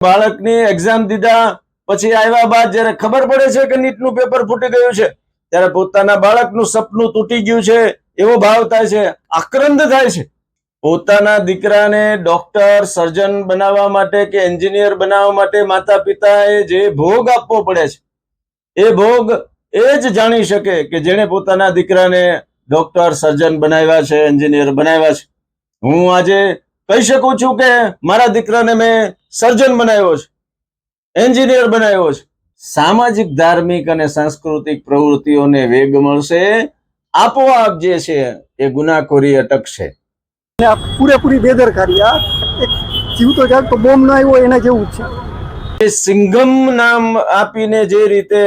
બાળકની એક્ઝામ દીધા પછી આવ્યા બાદ જ્યારે ખબર પડે છે કે નીટનું પેપર ફૂટી ગયું છે ત્યારે પોતાના બાળકનું સપનું તૂટી ગયું છે એવો ભાવ થાય છે, આક્રંદ થાય છે. પોતાના દીકરાને ડોક્ટર, સર્જન બનાવવા માટે કે એન્જિનિયર બનાવવા માટે માતા પિતાએ જે ભોગ આપવો પડે છે એ ભોગ એ જ જાણી શકે કે જેણે પોતાના દીકરાને ડોક્ટર, સર્જન બનાવ્યા છે, એન્જિનિયર બનાવ્યા છે. હું આજે કહી શકું છું કે મારા દીકરાને મેં સર્જન બનાવ્યો છે, એન્જિનિયર બનાવ્યો છે. સામાજિક, ધાર્મિક અને સાંસ્કૃતિક પ્રવૃત્તિઓને વેગ મળશે, આપોઆપ જે છે એ ગુનાખોરી અટકશે. પૂરેપૂરી બેદરકારી, આ એક જીવતો જાગતો બોમ્બ ના આવ્યો એના જેવું જ છે. સિંઘમ નામ આપીને જે રીતે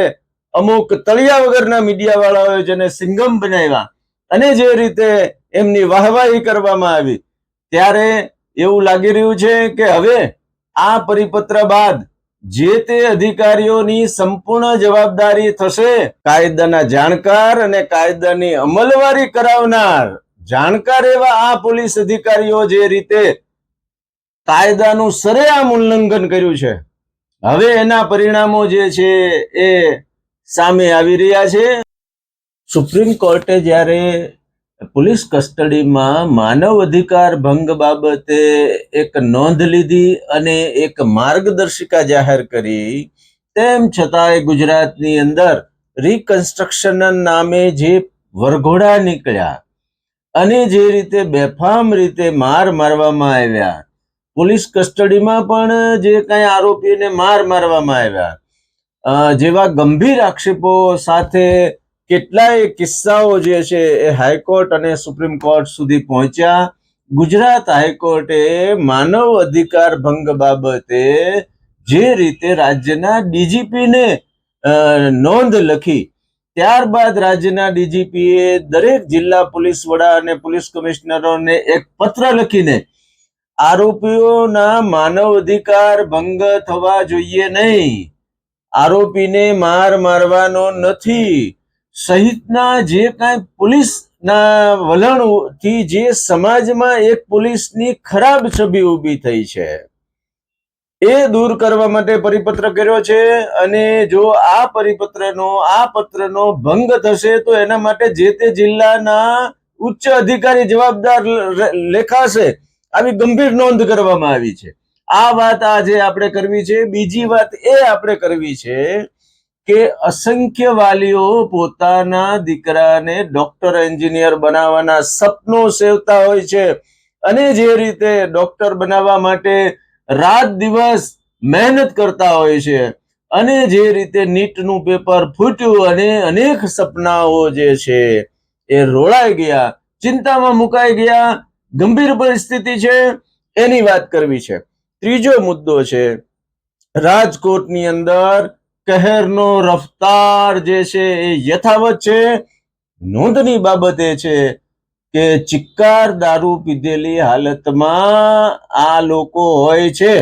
અમુક તળિયા વગરના મીડિયા વાળાઓએ જેને સિંઘમ બનાવ્યા અને જે રીતે એમની વાહવાહી કરવામાં આવી, ત્યારે એવું લાગી રહ્યું છે કે હવે આ પરિપત્ર બાદ જે તે અધિકારીઓની સંપૂર્ણ જવાબદારી થશે. કાયદાના જાણકાર અને કાયદાની અમલવારી કરાવનાર જાણકાર એવા આ પોલીસ અધિકારીઓ જે રીતે કાયદાનું સરેઆમ ઉલ્લંઘન કર્યું છે, હવે એના પરિણામો જે છે એ સામે આવી રહ્યા છે. સુપ્રીમ કોર્ટે જ્યારે પોલીસ કસ્ટડીમાં માનવ અધિકાર ભંગ બાબતે એક નોંધ લીધી અને એક માર્ગદર્શિકા જાહેર કરી, તેમ છતાંય ગુજરાતની અંદર રિકન્સ્ટ્રક્શન નામે જે વરઘોડા નીકળ્યા અને જે રીતે બેફામ રીતે મારવામાં આવ્યા, પોલીસ કસ્ટડીમાં પણ જે કઈ આરોપીને મારવામાં આવ્યા, જેવા ગંભીર આક્ષેપો સાથે કેટલાય કિસ્સાઓ જે છે એ હાઈકોર્ટ અને સુપ્રીમ કોર્ટ સુધી પહોંચ્યા. ગુજરાત હાઈકોર્ટે માનવ અધિકાર ભંગ બાબતે જે રીતે રાજ્યના ડીજીપીને નોંધ લખી, ત્યારબાદ રાજ્યના ડીજીપીએ દરેક જિલ્લા પોલીસ વડા અને પોલીસ કમિશનરોને એક પત્ર લખીને આરોપીઓના માનવ અધિકાર ભંગ થવા જોઈએ નહીં, આરોપીને મારવાનો નથી સહિતના જે કાંઈ પોલીસના વલણથી જે સમાજમાં એક પોલીસની ખરાબ છબી ઊભી થઈ છે એ દૂર કરવા માટે પરિપત્ર કર્યો છે. અને જો આ પત્રનો ભંગ થશે તો એના માટે જે તે જિલ્લાના ઉચ્ચ અધિકારી જવાબદાર લેખાશે, આવી ગંભીર નોંધ કરવામાં આવી છે. આ વાત આજે આપણે કરવી છે. બીજી વાત એ આપણે કરવી છે કે અસંખ્ય વાલીઓ પોતાના દીકરાને ડોક્ટર, એન્જિનિયર બનાવવાના સપનો સેવતા હોય છે અને જે રીતે ડોક્ટર બનાવવા માટે રાત દિવસ મહેનત કરતા હોય છે અને જે રીતે નીટનું પેપર ફૂટ્યું અને અનેક સપનાઓ જે છે એ રોળાઈ ગયા, ચિંતામાં મુકાઈ ગયા, ગંભીર પરિસ્થિતિ છે, એની વાત કરવી છે. ત્રીજો મુદ્દો છે, રાજકોટની અંદર કહેરનો રફતાર જે છે એ યથાવત છે. નોંધની બાબત એ છે કે ચિક્કાર દારૂ પીધેલી હાલતમાં આ લોકો હોય છે.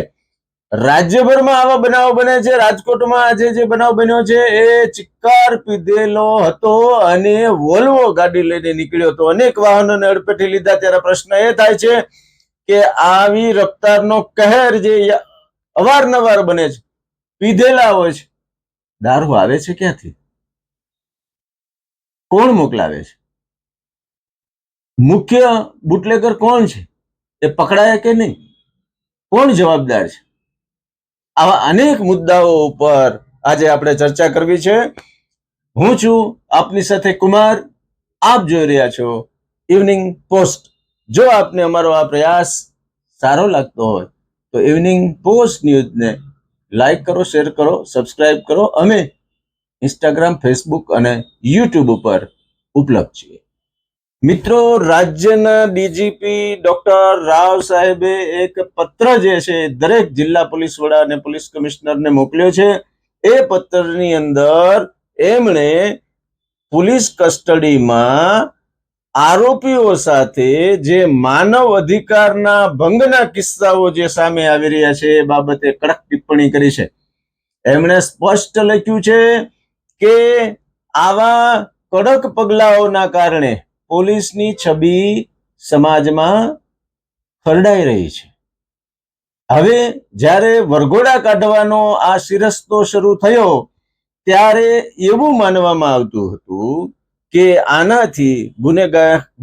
રાજ્યભરમાં આવા બનાવો બને છે. રાજકોટમાં આજે જે બનાવ બન્યો છે એ ચિક્કાર પીધેલો હતો અને વોલ્વો ગાડી લઈને નીકળ્યો હતો, અનેક વાહનોને અડફેટે લીધા. ત્યારે પ્રશ્ન એ થાય છે કે આવી રફતારનો કહેર જે અવારનવાર બને છે, પીધેલા હોય છે, દારૂ આવે છે ક્યાંથી? કોણ મોકલાવે છે? મુખ્ય બુટલેગર કોણ છે? એ પકડાય કે નહીં? કોણ જવાબદાર છે? આવા અનેક મુદ્દાઓ ઉપર આજે આપણે ચર્ચા કરવી છે. હું છું આપની સાથે કુમાર, આપ જોઈ રહ્યા છો ઇવનિંગ પોસ્ટ. જો આપને અમારો આ પ્રયાસ સારો લાગતો હોય તો ઇવનિંગ પોસ્ટ ન્યૂઝને લાઈક કરો, શેર કરો, સબસ્ક્રાઇબ કરો. અમે ઇન્સ્ટાગ્રામ, ફેસબુક અને યુટ્યુબ ઉપર ઉપલબ્ધ છીએ. મિત્રો, રાજ્યના ડીજીપી ડોક્ટર રાવ સાહેબે એક પત્ર જે છે દરેક જિલ્લા પોલીસ વડા અને પોલીસ કમિશનરને મોકલ્યો છે. એ પત્રની અંદર એમણે પોલીસ કસ્ટડીમાં આરોપીઓ સાથે જે માનવ અધિકારના ભંગના કિસ્સાઓ જે સામે આવી રહ્યા છે એ બાબતે કડક ટિપ્પણી કરી છે. એમણે સ્પષ્ટ લખ્યું છે કે આવા કડક પગલાઓના કારણે પોલીસની છબી સમાજમાં ખરડાઈ રહી છે. હવે જ્યારે વરઘોડા કાઢવાનો આ શિરસ્તો શરૂ થયો ત્યારે એવું માનવામાં આવતું હતું કે આનાથી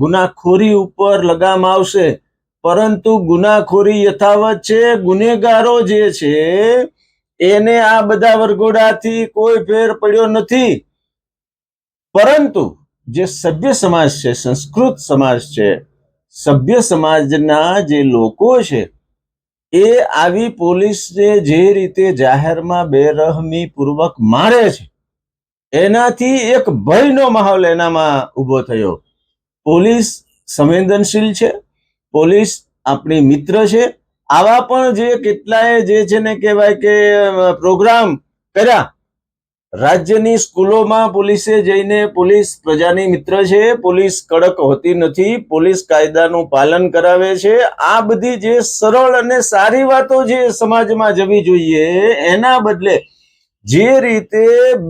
ગુનાખોરી ઉપર લગામ આવશે, પરંતુ ગુનાખોરી યથાવત છે. ગુનેગારો જે છે એને આ બધા વરઘોડાથી કોઈ ફેર પડ્યો નથી. પરંતુ જે સભ્ય સમાજ છે, સંસ્કૃત સમાજ છે, સભ્ય સમાજના જે લોકો છે એ આવી પોલીસને જે રીતે જાહેરમાં બેરહમી પૂર્વક મારે છે એનાથી એક ભયનો માહોલ એનામાં ઊભો થયો. પોલીસ સંવેદનશીલ છે, પોલીસ આપણી મિત્ર છે. આવા પણ જે કેટલાય જે છે ને કહેવાય કે પ્રોગ્રામ કર્યા. રાજ્યની સ્કૂલોમાં પોલીસે જઈને પોલીસ પ્રજાની મિત્ર છે, પોલીસ કડક હોતી નથી, પોલીસ કાયદાનું પાલન કરાવે છે. આ બધી જે સરળ અને સારી વાતો જે સમાજમાં જવી જોઈએ એના બદલે જે રીતે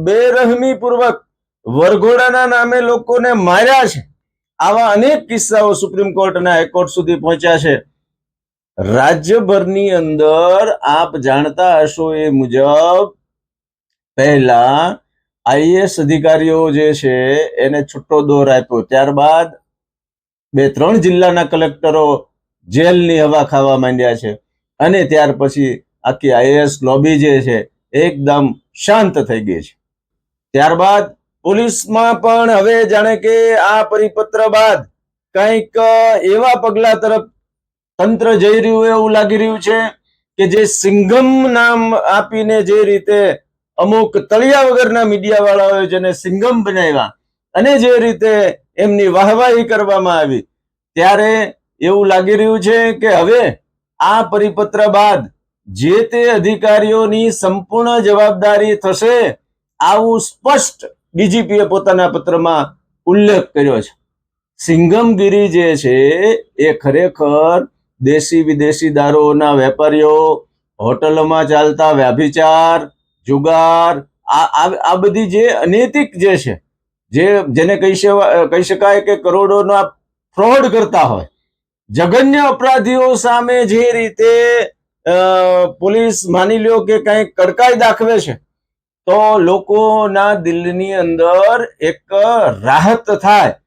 બેરહમી પૂર્વક વરઘોડાના નામે લોકોને માર્યા છે, આવા અનેક કિસ્સાઓ સુપ્રીમ કોર્ટ અને હાઈકોર્ટ સુધી પહોંચ્યા છે. રાજ્યભરની અંદર આપ જાણતા હશો એ મુજબ પહેલા આઈએએસ અધિકારીઓ જે છે એને છૂટો દોર આપ્યો, ત્યારબાદ 2-3 જિલ્લાના કલેક્ટરો જેલની હવા ખાવા માંડ્યા છે, અને ત્યાર પછી આખી આઈએએસ લોબી જે છે એકદમ શાંત થઈ ગઈ છે. ત્યારબાદ પોલીસમાં પણ હવે જાણે કે આ પરિપત્ર બાદ કંઈક એવા પગલા તરફ તંત્ર જઈ રહ્યું એવું લાગી રહ્યું છે કે જે સિંઘમ નામ આપીને જે રીતે અમુક તળિયા વગરના મીડિયા વાળાઓએ જેને સિંઘમ બનાવ્યા અને જે રીતે એમની વાહવાહી કરવામાં આવી, ત્યારે એવું લાગી રહ્યું છે કે હવે આ પરિપત્ર બાદ જે તે અધિકારીઓની સંપૂર્ણ જવાબદારી થશે, આવું સ્પષ્ટ ડીજીપીએ પોતાના પત્રમાં ઉલ્લેખ કર્યો છે. સિંઘમગીરી જે છે એ ખરેખર દેશી વિદેશી દારૂઓના વેપારીઓ, હોટલોમાં ચાલતા વ્યાભિચાર, જુગાર, આ બધી જે અનૈતિક જે છે, જેને કહી શકાય કે કરોડોના ફ્રોડ કરતા હોય, જઘન્ય અપરાધીઓ સામે જે રીતે પોલીસ માની લ્યો કે કંઈક કડકાઈ દાખવે છે, તો લોકોના દિલની અંદર એક રાહત થાય.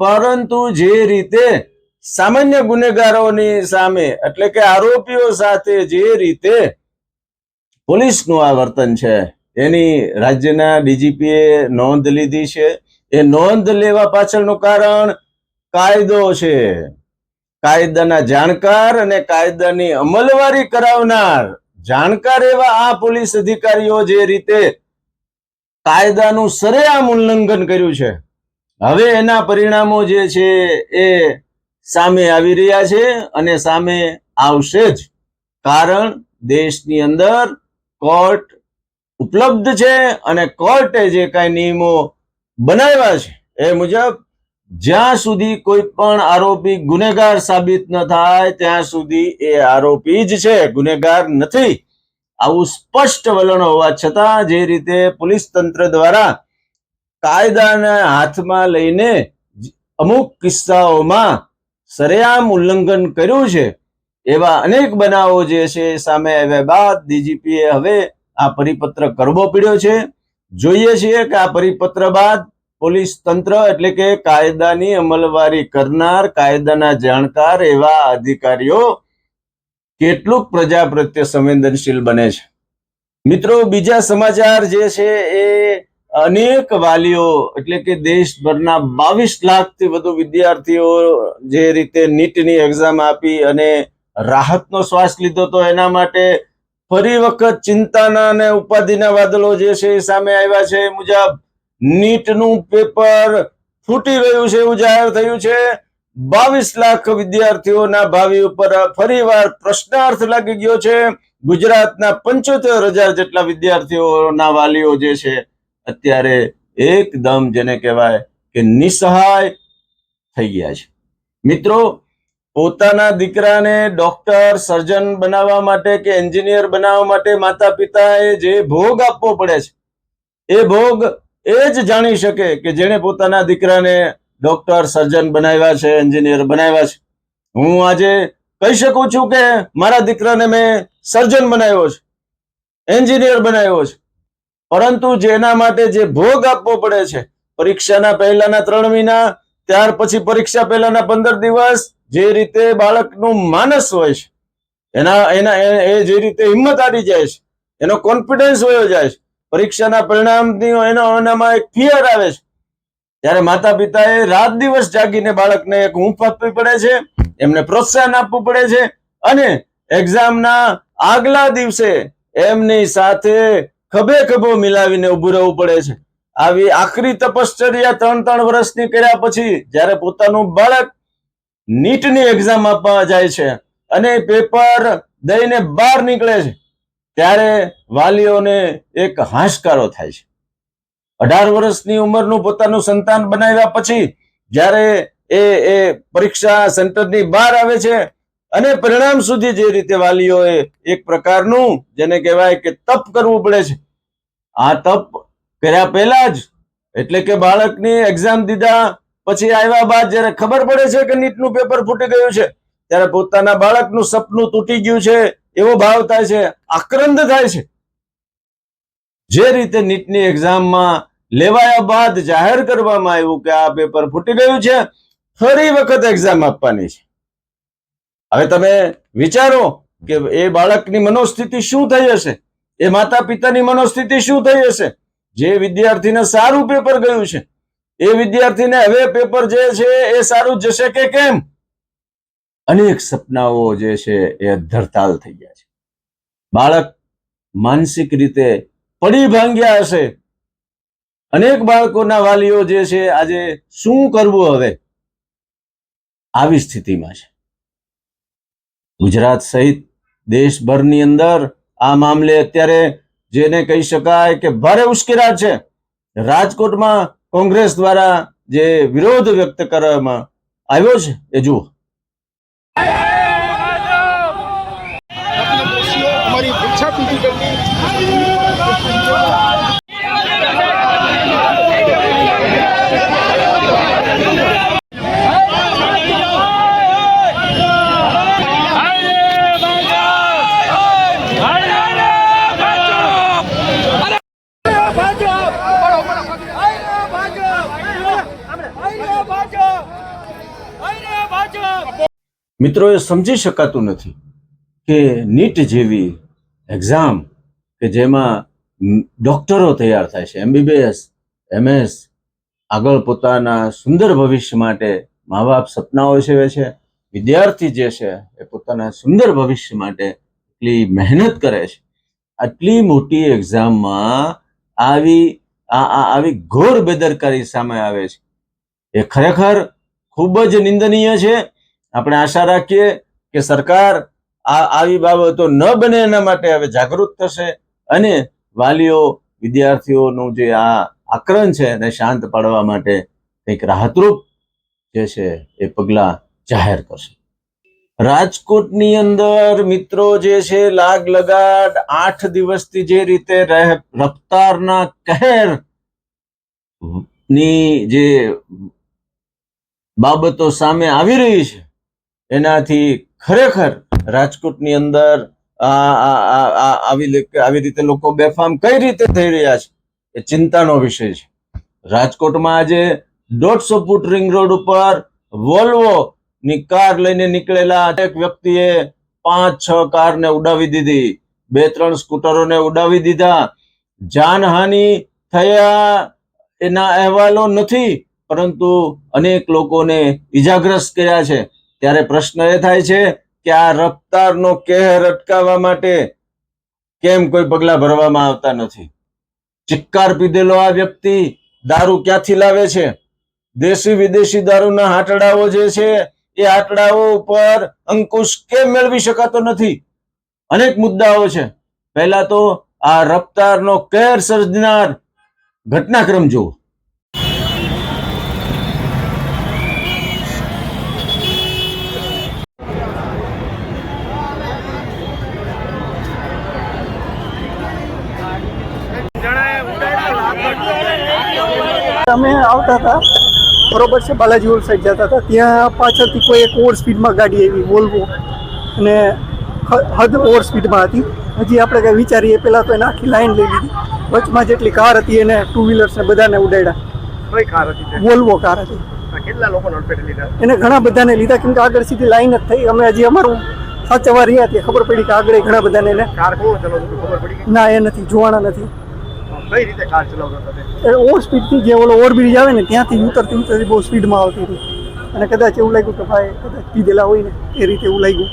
પરંતુ જે રીતે સામાન્ય ગુનેગારોની સામે એટલે કે આરોપીઓ સાથે જે રીતે પોલીસનું આ વર્તન છે એની રાજ્યના ડીજીપીએ નોંધ લીધી છે. એ નોંધ લેવા પાછળનું કારણ કાયદો છે. કાયદાના જાણકાર અને કાયદાની અમલવારી કરાવનાર જાણકાર એવા આ પોલીસ અધિકારીઓ જે રીતે કાયદાનું સરેઆમ ઉલ્લંઘન કર્યું છે, હવે એના પરિણામો જે છે એ સામે આવી રહ્યા છે અને સામે આવશે જ. કારણ દેશની અંદર કોર્ટ ઉપલબ્ધ છે અને કોર્ટે જે કાંઈ નિયમો બનાવ્યા છે એ મુજબ જ્યાં સુધી કોઈ પણ આરોપી ગુનેગાર સાબિત ન થાય ત્યાં સુધી એ આરોપી જ છે, ગુનેગાર નથી. આવું સ્પષ્ટ વલણ હોવા છતાં જે રીતે પોલીસ તંત્ર દ્વારા કાયદાના હાથમાં લઈને અમુક કિસ્સાઓમાં સરેઆમ ઉલ્લંઘન કર્યું છે, એવા અનેક બનાવો જે છે સામે આવ્યા બાદ ડીજીપીએ હવે આ પરિપત્ર કરવો પડ્યો છે. જોઈએ છીએ કે આ પરિપત્ર બાદ પોલીસ તંત્ર એટલે કે કાયદાની અમલવારી કરનાર, કાયદાના જાણકાર એવા અધિકારીઓ કેટલુંક પ્રજા પ્રત્યે સંવેદનશીલ બને છે. મિત્રો, બીજા સમાચાર જે છે એ અનેક વાલીઓ એટલે કે દેશભરના 22 લાખથી વધુ વિદ્યાર્થીઓ જે રીતે નીટની એક્ઝામ આપી અને રાહતનો શ્વાસ લીધો તો એના માટે ફરી વખત ચિંતાના અને ઉપાધિના વાદળો જે છે એ સામે આવ્યા છે. એ મુજબ નીટનું પેપર ફૂટી ગયું છે એવું જાહેર થયું છે. 22 લાખ વિદ્યાર્થીઓના ભાવિ ઉપર ફરીવાર પ્રશ્નાર્થ લાગી ગયો છે. ગુજરાતના 75,000 જેટલા વિદ્યાર્થીઓના વાલીઓ જે છે અત્યારે એકદમ જેને કહેવાય કે નિસહાય થઈ ગયા છે. મિત્રો, પોતાના દીકરાને ડોક્ટર, સર્જન બનાવવા માટે કે એન્જિનિયર બનાવવા માટે માતા પિતાએ જે ભોગ આપવો પડે છે એ ભોગ એ જ જાણી શકે કે જેણે પોતાના દીકરાને ડોક્ટર, સર્જન બનાવ્યા છે, એન્જિનિયર બનાવ્યા છે. હું આજે કહી શકું છું કે મારા દીકરાને મેં સર્જન બનાવ્યો છે, એન્જિનિયર બનાવ્યો છે, પરંતુ જેના માટે જે ભોગ આપવો પડે છે, પરીક્ષાના પહેલાના 3 મહિના, ત્યાર પછી પરીક્ષા પહેલાના 15 દિવસ, જે રીતે બાળકનું માનસ હોય છે, એ જે રીતે હિંમત આવી જાય છે, એનો કોન્ફિડન્સ વયો જાય છે, પરીક્ષાના પરિણામની એનામાં એક ફિયર આવે છે, ત્યારે માતા પિતાએ રાત દિવસ જાગીને બાળકને એક હૂંફ આપવી પડે છે, એમને પ્રોત્સાહન આપવું પડે છે, અને એક્ઝામના આગલા દિવસે એમની સાથે ખભે ખભો મિલાવીને ઉભું રહેવું પડે છે. આવી આખરી તપશ્ચર્યા 3 વર્ષની કર્યા પછી જ્યારે પોતાનું બાળક નીટની એક્ઝામ આપવા જાય છે અને પેપર દઈને બહાર નીકળે છે, ત્યારે વાલીઓને એક હાશકારો થાય છે. 18 વર્ષની ઉંમરનું પોતાનું સંતાન બનાવ્યા પછી જ્યારે એ પરીક્ષા સેન્ટરની બહાર આવે છે અને પરિણામ સુધી જે રીતે વાલીઓએ એક પ્રકારનું જેને કહેવાય કે તપ કરવું પડે છે, આ તપ કર્યા પહેલા જ, એટલે કે બાળકની એક્ઝામ દીધા પછી આવ્યા બાદ જ્યારે ખબર પડે છે કે નીટનું પેપર ફૂટી ગયું છે, ત્યારે પોતાના બાળકનું સપનું તૂટી ગયું છે એવો ભાવ થાય છે, આક્રંદ થાય છે. જે રીતે નીટની એક્ઝામમાં લેવાયા બાદ જાહેર કરવામાં આવ્યું કે આ પેપર ફૂટી ગયું છે, ફરી વખત એક્ઝામ આપવાની છે. હવે તમે વિચારો કે એ બાળકની મનોસ્થિતિ શું થઈ હશે, એ માતા પિતાની મનોસ્થિતિ શું થઈ હશે. જે વિદ્યાર્થીને સારું પેપર ગયું છે એ વિદ્યાર્થીને હવે પેપર જે છે એ સારું જશે કે કેમ? અનેક સપનાઓ જે છે એ અધ્ધરતાલ થઈ ગયા છે. બાળક માનસિક રીતે પડી ભાંગ્યા હશે. અનેક બાળકોના વાલીઓ જે છે આજે શું કરવું હવે આવી સ્થિતિમાં છે. ગુજરાત સહિત દેશભરની અંદર આ મામલે અત્યારે જેને કહી શકાય કે ભારે ઉશ્કેરાટ છે. રાજકોટમાં કોંગ્રેસ દ્વારા જે વિરોધ વ્યક્ત કરવામાં આવ્યો છે એ જુઓ. અમારી ઈચ્છા ફિઝિકલની મિત્રો, એ સમજી શકાતું નથી કે નીટ જેવી એક્ઝામ કે જેમાં ડોક્ટરો તૈયાર થાય છે, MBBS, MS, આગળ પોતાના સુંદર ભવિષ્ય માટે મા બાપ સપનાઓ સેવે છે, વિદ્યાર્થી જે છે એ પોતાના સુંદર ભવિષ્ય માટે એટલી મહેનત કરે છે. આટલી મોટી એક્ઝામમાં આવી ઘોર બેદરકારી સામે આવે છે. એ ખરેખર ખૂબ જ નિંદનીય છે. આપણે આશા રાખીએ કે સરકાર આવી બાબતો ન બને એના માટે હવે જાગૃત થશે અને વાલીઓ વિદ્યાર્થીઓનું જે આ આક્રંદ છે એને શાંત પાડવા માટે કંઈક રાહતરૂપ જે છે એ પગલાં જાહેર કરશે. રાજકોટની અંદર મિત્રો જે છે લાગ લગાડ 8 દિવસથી જે રીતે રફતારના કહેર ની જે બાબતો સામે આવી રહી છે એનાથી ખરેખર રાજકોટની અંદર આવી રીતે લોકો બેફામ કઈ રીતે થઈ રહ્યા છે એ ચિંતાનો વિષય છે. રાજકોટમાં આજે 150 ફૂટ રિંગ રોડ ઉપર વોલ્વો ની કાર લઈને નીકળેલા એક વ્યક્તિએ 5-6 કારને ઉડાવી દીધી, 2-3 સ્કૂટરોને ઉડાવી દીધા. જાનહાનિ થયા એના અહેવાલો નથી, પરંતુ અનેક લોકોને ઈજાગ્રસ્ત કર્યા છે. ત્યારે પ્રશ્ન એ થાય છે કે આ રફતારનો કહેર અટકાવવા માટે કેમ કોઈ પગલા ભરવામાં આવતા નથી? ચિક્કાર પીધેલો આ વ્યક્તિ દારૂ ક્યાંથી લાવે છે? દેશી વિદેશી દારૂના હાટડાઓ જે છે એ હાટડાઓ ઉપર અંકુશ કેમ મેળવી શકાતો નથી? અનેક મુદ્દાઓ છે. પહેલા તો આ રફતારનો કહેર સર્જનાર ઘટનાક્રમ જુઓ. અમે આવતા હતા બરોબર છે, બાલાજી હોલ સાઈડ જતા હતા, ત્યાં પાછળથી કોઈ એક ઓવર સ્પીડમાં ગાડી આવી વોલ્વો, અને હદ ઓવર સ્પીડમાં હતી. હજી આપણે કંઈ વિચારીએ પહેલાં તો એને આખી લાઈન લઈ લીધી. વચમાં જેટલી કાર હતી એને ટુ વ્હીલર્સને બધાને ઉડાડ્યા. કઈ કાર હતી તે? વોલ્વો કાર હતી. કેટલા લોકોને અડફેટે લીધા? એને ઘણા બધાને લીધા કેમ કે આગળ સીધી લાઈન જ થઈ. અમે હજી અમારું સાચવવા રહ્યા ત્યાં ખબર પડી કે આગળ ઘણા બધાને એને કાર કોણ ચલાવતું હતું ખબર પડી ગઈ? ના એ નથી, જોવાના નથી. કઈ રીતે કાર ચલાવતો હતો તે? એ ઓવર સ્પીડથી જે ઓલો ઓવરબ્રિજ આવે ને ત્યાંથી ઉતરતી બહુ સ્પીડમાં આવતી હતી. અને કદાચ એવું લાગ્યું કે ભાઈ કદાચ પીધેલા હોય ને એ રીતે એવું લાગ્યું.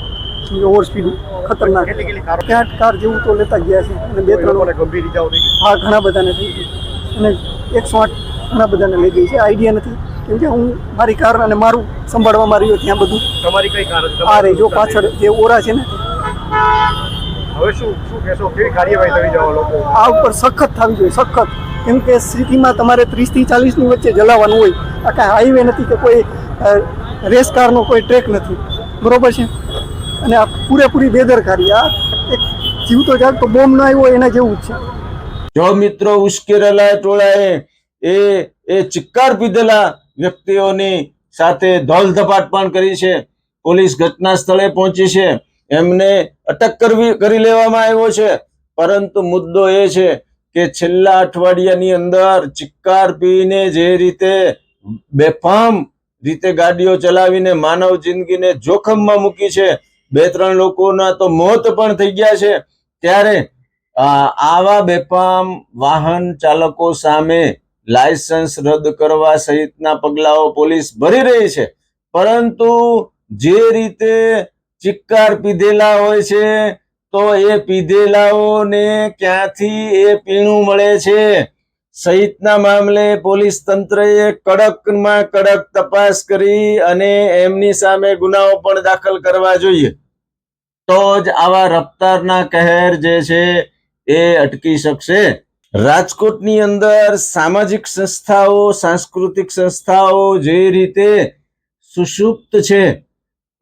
ઓવર સ્પીડ ખતરનાક. કેટલી કારો? 8 કાર જેવું તો લેતા ગયા છે. અને 2-3 લોકોને ગંભીર ઇજાઓ થઈ ગઈ? હા, ઘણા બધાને થઈ ગઈ. અને 108 ઘણા બધાને લઈ ગઈ છે. આઈડિયા નથી કેમ કે હું મારી કાર અને મારું સંભાળવામાં રહ્યો ત્યાં બધું. તમારી કઈ કાર હતી? આ રહી જો પાછળ જે ઓરા છે ને. હવે શું કહેશો? કેવી કાર્યવાહી થવી જોઈએ લોકો? આ ઉપર સખત થવી જોઈએ, સખત. કેમ કે સિટીમાં તમારે 30 થી 40 ની વચ્ચે જલાવવાનું હોય. આ કાંઈ હાઈવે નથી કે કોઈ રેસ કારનો કોઈ ટ્રેક નથી, બરોબર છે. અને આ પૂરેપૂરી બેદરકારી. આ એક જીવતો જાગતો બોમ્બ ન આવ્યો એના જેવું જ છે. જો મિત્રો ઉશ્કેરેલા ટોળાએ એ ચિક્કાર પીધેલા વ્યક્તિઓની સાથે ધોલધપાટ પણ કરી છે. પોલીસ ઘટના સ્થળે પહોંચી છે, એમને અટક કરી લેવામાં આવ્યો છે. પરંતુ મુદ્દો એ છે કે છેલ્લા અઠવાડિયાની અંદર ચિક્કાર પીને જે રીતે બેફામ રીતે ગાડીઓ ચલાવીને માનવ જિંદગીને જોખમમાં મૂકી છે, 2-3 લોકોના તો મોત પણ થઈ ગયા છે. ત્યારે આવા બેફામ વાહન ચાલકો સામે લાયસન્સ રદ કરવા સહિતના પગલાઓ પોલીસ ભરી રહી છે. પરંતુ જે રીતે ચિક્કાર પીધેલા હોય છે તો એ પીધેલાઓને ક્યાંથી એ પીણું મળે છે સહિતના મામલે પોલીસ તંત્રએ કડકમાં કડક તપાસ કરી અને એમની સામે ગુનાઓ પણ દાખલ કરવા જોઈએ. તો જ આવા રફતારના કહેર જે છે એ અટકી શકશે. રાજકોટની અંદર સામાજિક સંસ્થાઓ, સાંસ્કૃતિક સંસ્થાઓ જે રીતે સુષુપ્ત છે,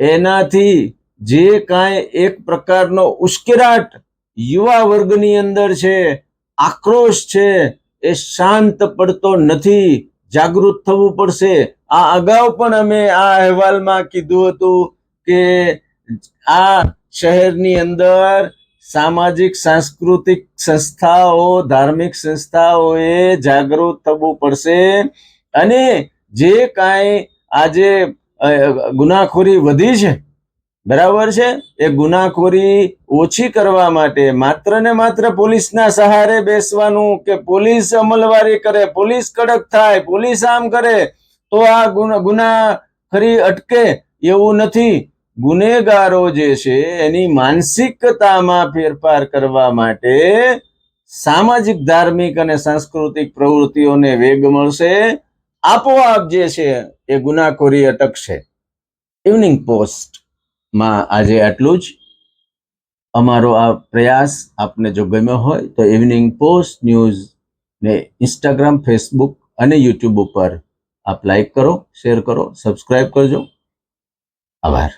એનાથી જે કાંઈ એક પ્રકારનો ઉશ્કેરાટ યુવા વર્ગની અંદર છે, આક્રોશ છે, એ શાંત પડતો નથી. જાગૃત થવું પડશે. આ અગાઉ પણ અમે આ અહેવાલમાં કીધું હતું કે આ શહેરની અંદર સામાજિક સાંસ્કૃતિક સંસ્થાઓ, ધાર્મિક સંસ્થાઓએ જાગૃત થવું પડશે. અને જે કાંઈ આજે ગુનાખોરી વધી છે, બરાબર છે, એ ગુનાખોરી ઓછી કરવા માટે માત્ર ને માત્ર પોલીસના સહારે બેસવાનું કે પોલીસ અમલવારી કરે, પોલીસ કડક થાય, પોલીસ આમ કરે તો આ ગુનાખોરી અટકે એવું નથી. ગુનેગારો જે છે એની માનસિકતામાં ફેરફાર કરવા માટે સામાજિક, ધાર્મિક અને સાંસ્કૃતિક પ્રવૃત્તિઓને વેગ મળશે. આપોઆપ જે છે એ ગુનાખોરી અટકશે. ઇવનિંગ પોસ્ટમાં આજે આટલું જ. અમારો આ પ્રયાસ આપને જો ગમ્યો હોય તો ઇવનિંગ પોસ્ટ ન્યૂઝને ઇન્સ્ટાગ્રામ, ફેસબુક અને યુટ્યુબ ઉપર આપ લાઈક કરો, શેર કરો, સબસ્ક્રાઇબ કરજો. આભાર.